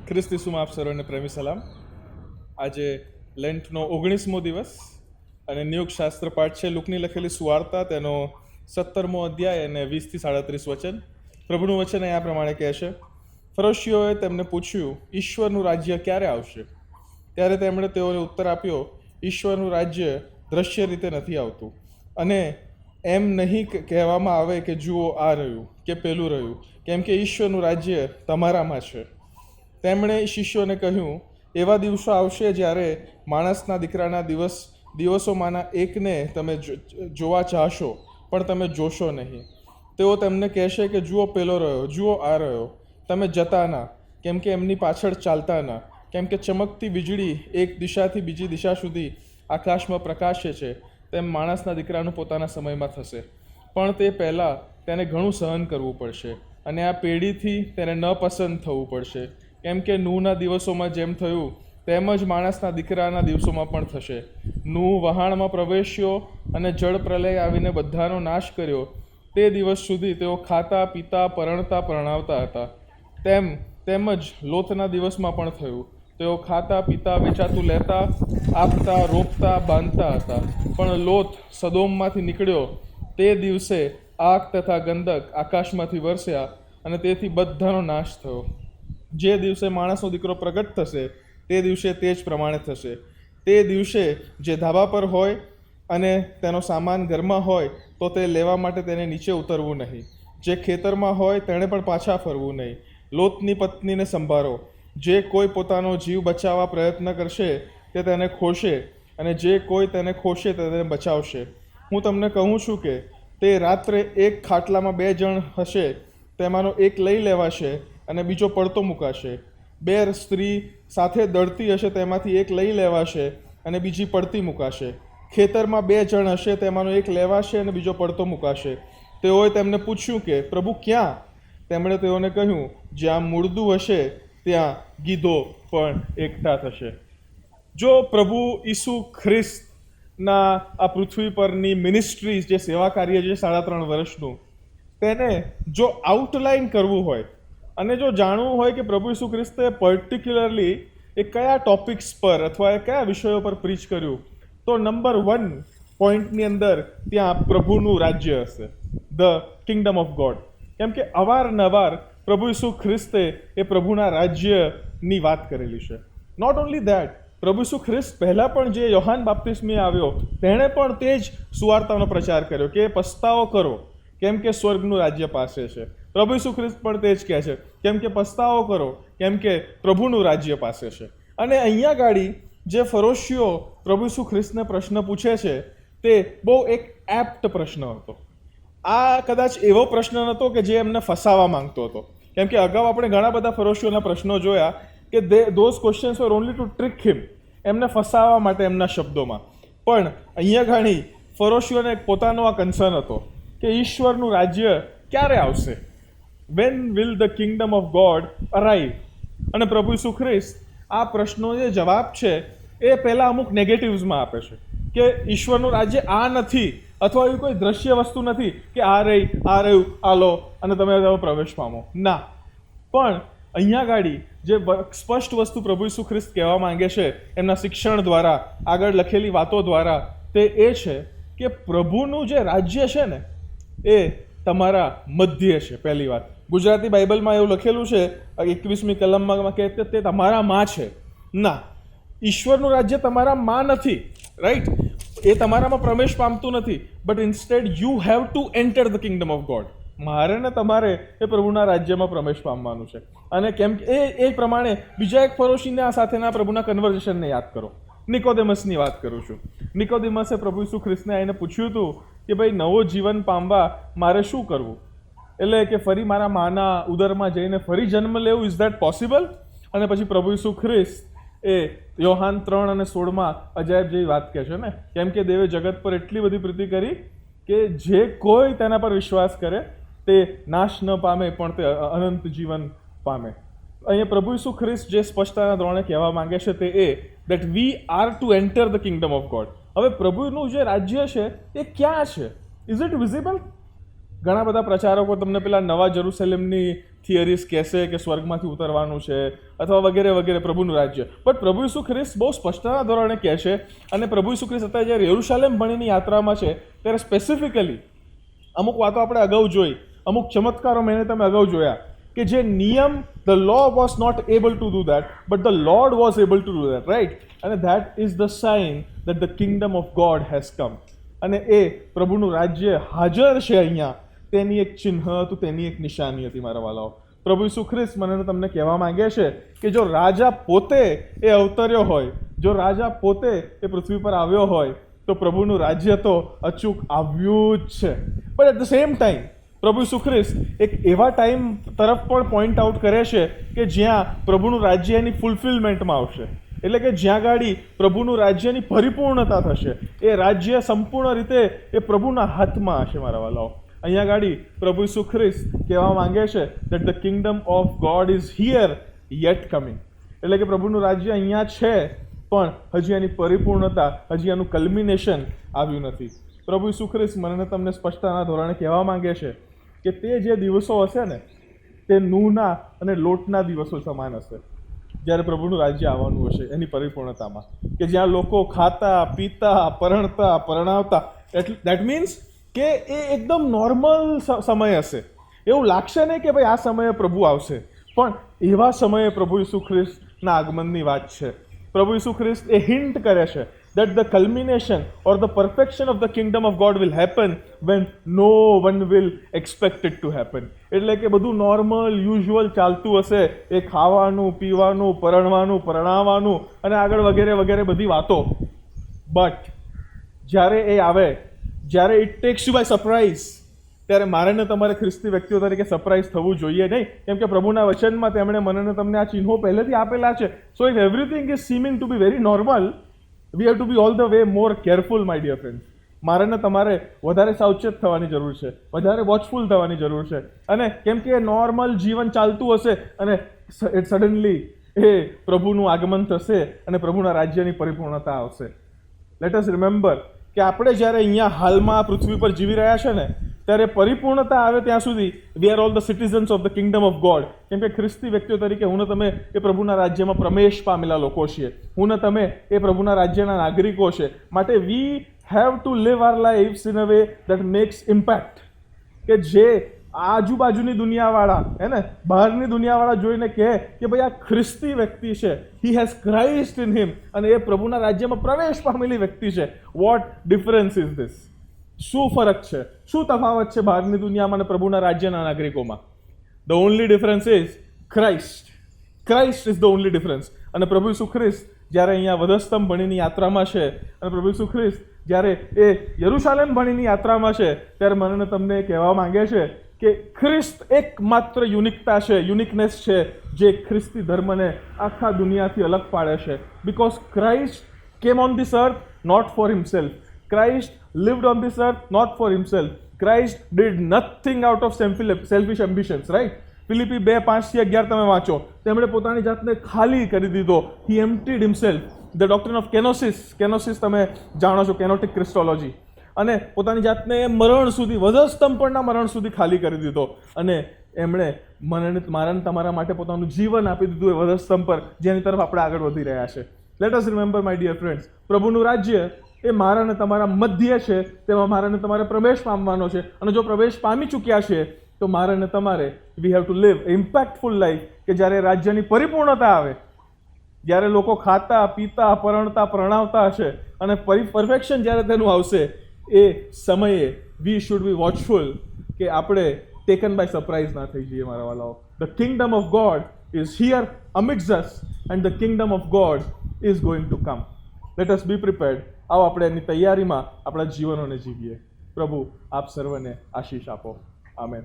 ખ્રિસ્ત ઈસુમાં આપ સર્વને પ્રેમી સલામ. આજે લેન્ટનો 19મો દિવસ અને નિયુક્ત શાસ્ત્ર પાઠ છે લુકની લખેલી સુવાર્તા, તેનો 17મો અધ્યાય અને 20 થી 37 વચન. પ્રભુનું વચન આ પ્રમાણે કહે છે: ફરોશીઓએ તેમને પૂછ્યું, ઈશ્વરનું રાજ્ય ક્યારે આવશે? ત્યારે તેમણે તેઓને ઉત્તર આપ્યો, ઈશ્વરનું રાજ્ય દ્રશ્ય રીતે નથી આવતું, અને એમ નહીં કહેવામાં આવે કે જુઓ આ રહ્યું કે પેલું રહ્યું, કેમ કે ઈશ્વરનું રાજ્ય તમારામાં છે. તેમણે શિષ્યોને કહ્યું, એવા દિવસો આવશે જ્યારે માણસના દીકરાના દિવસોમાંના એકને તમે જોવા ચાહશો, પણ તમે જોશો નહીં. તેઓ તેમને કહેશે કે જુઓ પેલો રહ્યો, જુઓ આ રહ્યો, તમે જતા ના, કેમ કે એમની પાછળ ચાલતા ના. કેમ કે ચમકતી વીજળી એક દિશાથી બીજી દિશા સુધી આકાશમાં પ્રકાશે છે, તેમ માણસના દીકરાનું પોતાના સમયમાં થશે. પણ તે પહેલાં તેને ઘણું સહન કરવું પડશે, અને આ પેઢીથી તેને ન પસંદ થવું પડશે. કેમ કે નૂહના દિવસોમાં જેમ થયું તેમ જ માણસના દીકરાના દિવસોમાં પણ થશે. નૂહ વહાણમાં પ્રવેશ્યો અને જળ પ્રલય આવીને બધાનો નાશ કર્યો. તે દિવસ સુધી તેઓ ખાતા પીતા પરણતા પરણાવતા હતા. તેમ જ લોથના દિવસમાં પણ થયું. તેઓ ખાતા પીતા વેચાતું લેતા, આપતા રોપતા બાંધતા હતા. પણ લોથ સદોમમાંથી નીકળ્યો તે દિવસે આગ તથા ગંધક આકાશમાંથી વરસ્યા, અને તેથી બધાનો નાશ થયો. જે દિવસે માણસનો દીકરો પ્રગટ થશે તે દિવસે તે જ પ્રમાણે થશે. તે દિવસે જે ધાબા પર હોય અને તેનો સામાન ઘરમાં હોય તો તે લેવા માટે તેને નીચે ઉતરવું નહીં. જે ખેતરમાં હોય તેણે પણ પાછા ફરવું નહીં. લોતની પત્નીને સંભાળો. જે કોઈ પોતાનો જીવ બચાવવા પ્રયત્ન કરશે તે તેને ખોશે, અને જે કોઈ તેને ખોશે તે તેને બચાવશે. હું તમને કહું છું કે તે રાત્રે એક ખાટલામાં 2 જણ હશે, તેમાંનો એક લઈ લેવાશે અને બીજો પડતો મુકાશે. 2 સ્ત્રી સાથે દળતી હશે, તેમાંથી એક લઈ લેવાશે અને બીજી પડતી મુકાશે. ખેતરમાં 2 જણ હશે, તેમાંનો એક લેવાશે અને બીજો પડતો મુકાશે. તેઓએ તેમને પૂછ્યું કે પ્રભુ ક્યાં? તેમણે તેઓને કહ્યું, જ્યાં મૂળદું હશે ત્યાં ગીધો પણ એકઠા થશે. જો પ્રભુ ઈસુ ખ્રિસ્તના આ પૃથ્વી પરની મિનિસ્ટ્રી, જે સેવા કાર્ય છે 3.5 વર્ષનું, તેને જો આઉટલાઈન કરવું હોય અને જો જાણવું હોય કે પ્રભુ ઈસુ ખ્રિસ્તે પર્ટિક્યુલરલી એ કયા ટોપિક્સ પર અથવા એ કયા વિષયો પર પ્રીચ કર્યું, તો નંબર 1 પોઈન્ટની અંદર ત્યાં પ્રભુનું રાજ્ય હશે, ધ કિંગડમ ઓફ ગોડ. કેમ કે અવારનવાર પ્રભુ ઈસુ ખ્રિસ્તે એ પ્રભુના રાજ્યની વાત કરેલી છે. નોટ ઓન્લી ધેટ, પ્રભુ ઈસુ ખ્રિસ્ત પહેલાં પણ જે યોહાન બાપ્તિસ્મી આવ્યો તેણે પણ તે જ સુવાર્તાનો પ્રચાર કર્યો કે પસ્તાવો કરો, કેમ કે સ્વર્ગનું રાજ્ય પાસે છે. પ્રભુ ઈસુ ખ્રિસ્ત પણ તે જ કહે છે, કેમ કે પસ્તાવો કરો, કેમ કે પ્રભુનું રાજ્ય પાસે છે. અને અહીંયા ગાડી જે ફરોશીઓ પ્રભુ ઈસુ ખ્રિસ્તને પ્રશ્ન પૂછે છે તે બહુ એક એપ્ટ પ્રશ્ન હતો. આ કદાચ એવો પ્રશ્ન નહોતો કે જે એમને ફસાવા માંગતો હતો. કેમ કે અગાઉ આપણે ઘણા બધા ફરોશીઓના પ્રશ્નો જોયા કે those questions were only to trick him, એમને ફસાવા માટે એમના શબ્દોમાં. પણ અહીંયા ઘણી ફરોશીઓને પોતાનો આ કન્સર્ન હતો કે ઈશ્વરનું રાજ્ય ક્યારે આવશે? When will the kingdom of God arrive? અને પ્રભુ ઈસુ ખ્રિસ્ત આ પ્રશ્નો જે જવાબ છે એ પહેલાં અમુક નેગેટિવ્સમાં આપે છે કે ઈશ્વરનું રાજ્ય આ નથી, અથવા એવી કોઈ દ્રશ્ય વસ્તુ નથી કે આ રહ્યું આ લો અને તમે પ્રવેશ પામો. ના, પણ અહીંયા ગાડી જે સ્પષ્ટ વસ્તુ પ્રભુ ઈસુ ખ્રિસ્ત કહેવા માંગે છે એમના શિક્ષણ દ્વારા, આગળ લખેલી વાતો દ્વારા, તે એ છે કે પ્રભુનું જે રાજ્ય છે ને એ તમારા મધ્ય છે. પહેલી વાત, ગુજરાતી બાઇબલમાં એવું લખેલું છે 21મી કલમમાં કે તે તમારામાં છે. ના, ઈશ્વરનું રાજ્ય તમારામાં નથી, રાઈટ? એ તમારામાં પ્રવેશ પામતું નથી. But instead you have to enter the kingdom of God. મારે ને તમારે એ પ્રભુના રાજ્યમાં પ્રવેશ પામવાનું છે. અને કેમ કે એ પ્રમાણે બીજા એક ફરોશીને આ સાથેના પ્રભુના કન્વર્ઝેશનને યાદ કરો. નિકોદેમસની વાત કરું છું. નિકોદેમસે પ્રભુ ઈસુ ખ્રિસ્તને આવીને પૂછ્યું હતું કે ભાઈ, નવો જીવન પામવા મારે શું કરવું? એટલે કે ફરી મારા માના ઉદરમાં જઈને ફરી જન્મ લેવું, ઇઝ ધેટ પોસિબલ? અને પછી પ્રભુ ઈસુ ખ્રિસ્ત એ યોહાન 3 અને 16 અજાયબ જેવી વાત કહે છે ને, કેમ કે દેવે જગત પર એટલી બધી પ્રીતિ કરી કે જે કોઈ તેના પર વિશ્વાસ કરે તે નાશ ન પામે પણ તે અનંત જીવન પામે. અહીંયા પ્રભુ ઈસુ ખ્રિસ્ત જે સ્પષ્ટતાના ધોરણે કહેવા માંગે છે તે એ that we are to enter the kingdom of God. હવે પ્રભુનું જે રાજ્ય છે એ ક્યાં છે? Is it visible? ઘણા બધા પ્રચારકો તમને પેલા નવા જેરુસલેમની થિયરીઝ કહેશે કે સ્વર્ગમાંથી ઉતરવાનું છે અથવા વગેરે વગેરે પ્રભુનું રાજ્ય. બટ પ્રભુ ઈસુ ખ્રિસ્ત બહુ સ્પષ્ટતા ધોરણે કહે છે, અને પ્રભુ ઈસુ ખ્રિસ્ત અત્યારે જ્યારે યરુશલેમ ભણીની યાત્રામાં છે ત્યારે સ્પેસિફિકલી અમુક વાતો આપણે અગાઉ જોઈ, અમુક ચમત્કારો મેં તમે અગાઉ જોયા કે જે નિયમ the law was not able to do that, but the Lord was able to do that, right? અને that is the sign that the kingdom of God has come. અને એ પ્રભુનું રાજ્ય હાજર છે અહીંયા, તેની એક ચિહ્ન હતું, તેની એક નિશાની હતી મારા વાલાઓ. પ્રભુ ઈસુ ખ્રિસ્ત મને તમને કહેવા માંગે છે કે જો રાજા પોતે એ અવતર્યો હોય, જો રાજા પોતે એ પૃથ્વી પર આવ્યો હોય, તો પ્રભુનું રાજ્ય તો અચૂક આવ્યું જ છે. But at the same time પ્રભુ ઈસુ ખ્રિસ્ત એક એવા ટાઈમ તરફ પણ પોઈન્ટ આઉટ કરે છે કે જ્યાં પ્રભુનું રાજ્ય એની ફૂલફિલમેન્ટમાં આવશે. એટલે કે જ્યાં ગાડી પ્રભુનું રાજ્યની પરિપૂર્ણતા થશે, એ રાજ્ય સંપૂર્ણ રીતે એ પ્રભુના હાથમાં હશે મારા વાલાઓ. અહીંયા ગાડી પ્રભુ ઈસુ ખ્રિસ્ત કહેવા માંગે છે that the kingdom of God is here yet coming. એટલે કે પ્રભુનું રાજ્ય અહીંયા છે, પણ હજી એની પરિપૂર્ણતા, હજી એનું કલ્મિનેશન આવ્યું નથી. પ્રભુ ઈસુ ખ્રિસ્ત મને તમને સ્પષ્ટતાના ધોરણે કહેવા માંગે છે કે તે જે દિવસો હશે ને, તે નૂહના અને લોટના દિવસો સમાન હશે, જ્યારે પ્રભુનું રાજ્ય આવવાનું હશે એની પરિપૂર્ણતામાં, કે જ્યાં લોકો ખાતા, પીતા, પરણતા, પરણાવતા. દેટ મીન્સ કે એ એકદમ નોર્મલ સમય હશે. એવું લાગશે નહીં કે ભાઈ આ સમયે પ્રભુ આવશે, પણ એવા સમયે પ્રભુ ઈસુ ખ્રિસ્તના આગમનની વાત છે. પ્રભુ ઈસુ ખ્રિસ્ત એ હિન્ટ કરે છે that the culmination or the perfection of the kingdom of God will happen when no one will expect it to happen. એટલે કે બધું નોર્મલ યુઝ્યુઅલ ચાલતું હશે, એ ખાવાનું, પીવાનું, પરણવાનું, પરણાવવાનું અને આગળ વગેરે વગેરે બધી વાતો. બટ જ્યારે એ આવે, જ્યારે it takes you by surprise, ત્યારે મારે ને તમારે ખ્રિસ્તી વ્યક્તિઓ તરીકે સરપ્રાઇઝ થવું જોઈએ નહીં, કેમ કે પ્રભુના વચનમાં તેમણે મને તમને આ ચિહ્નો પહેલેથી આપેલા છે. So if everything is seeming to be very normal, we have to be all the way more careful my dear friends. મારે ને તમારે વધારે સાવચેત થવાની જરૂર છે, વધારે વોચફુલ થવાની જરૂર છે. અને કેમ કે નોર્મલ જીવન ચાલતું હશે અને સડનલી એ પ્રભુનું આગમન થશે અને પ્રભુના રાજ્યની પરિપૂર્ણતા આવશે. લેટ અસ રિમેમ્બર કે આપણે જ્યારે અહીંયા હાલમાં પૃથ્વી પર જીવી રહ્યા છે ને, ત્યારે પરિપૂર્ણતા આવે ત્યાં સુધી we are all the citizens of the kingdom of God. કેમ કે ખ્રિસ્તી વ્યક્તિઓ તરીકે હું ને તમે એ પ્રભુના રાજ્યમાં પ્રવેશ પામેલા લોકો છીએ, હું ને તમે એ પ્રભુના રાજ્યના નાગરિકો છે. માટે we have to live our lives in a way that makes impact. કે જે આજુબાજુની દુનિયાવાળા, હે ને, બહારની દુનિયાવાળા જોઈને કહે કે ભાઈ આ ખ્રિસ્તી વ્યક્તિ છે, he has Christ in him, અને એ પ્રભુના રાજ્યમાં પ્રવેશ પામેલી વ્યક્તિ છે. What difference is this? શું ફરક છે, શું તફાવત છે બહારની દુનિયામાં અને પ્રભુના રાજ્યના નાગરિકોમાં? The only difference is Christ. Christ is the only difference. અને પ્રભુ ઈસુ ખ્રિસ્ત જ્યારે અહીંયા વધસ્તંભ ભણીની યાત્રામાં છે, અને પ્રભુ ઈસુ ખ્રિસ્ત જ્યારે એ યરુશાલેમ ભણીની યાત્રામાં છે, ત્યારે મને તમને કહેવા માંગે છે કે ખ્રિસ્ત એકમાત્ર યુનિકતા છે, યુનિકનેસ છે, જે ખ્રિસ્તી ધર્મને આખા દુનિયાથી અલગ પાડે છે. Because Christ came on this earth not for himself. Christ lived on this earth not for himself. Christ did nothing out of selfish ambitions, right? Philippi 2:5-11 તમે વાંચો. તેમણે પોતાની જાતને ખાલી કરી દીધો. He emptied himself. The doctrine of kenosis. Kenosis તમે જાણો છો, કેનોટિક ક્રિસ્ટોલોજી. અને પોતાની જાતને મરણ સુધી, વધસ્તંભ પરના મરણ સુધી ખાલી કરી દીધો. અને એમણે મારા તમારા માટે પોતાનું જીવન આપી દીધું એ વધસ્તંભ પર, જેની તરફ આપણે આગળ વધી રહ્યા છે. Let us remember my dear friends, પ્રભુનું રાજ્ય એ મારા ને તમારા મધ્ય છે, તેમાં મારા ને તમારે પ્રવેશ પામવાનો છે. અને જો પ્રવેશ પામી ચૂક્યા છે, તો મારે ને તમારે we have to live impactful life. કે જ્યારે રાજ્યની પરિપૂર્ણતા આવે, જ્યારે લોકો ખાતા, પીતા, પરણતા, પ્રણાવતા હશે, અને પરફેક્શન જ્યારે તેનું આવશે, એ સમયે વી શુડ બી વોચફુલ કે આપણે ટેકન બાય સરપ્રાઇઝ ના થઈ જઈએ મારા વાલાઓ. The kingdom of God is here amidst us, and the kingdom of God is going to come. Let us be prepared. આવો આપણે એની તૈયારીમાં આપણા જીવનોને જીવીએ. પ્રભુ આપ સર્વને આશીષ આપો. આમેન.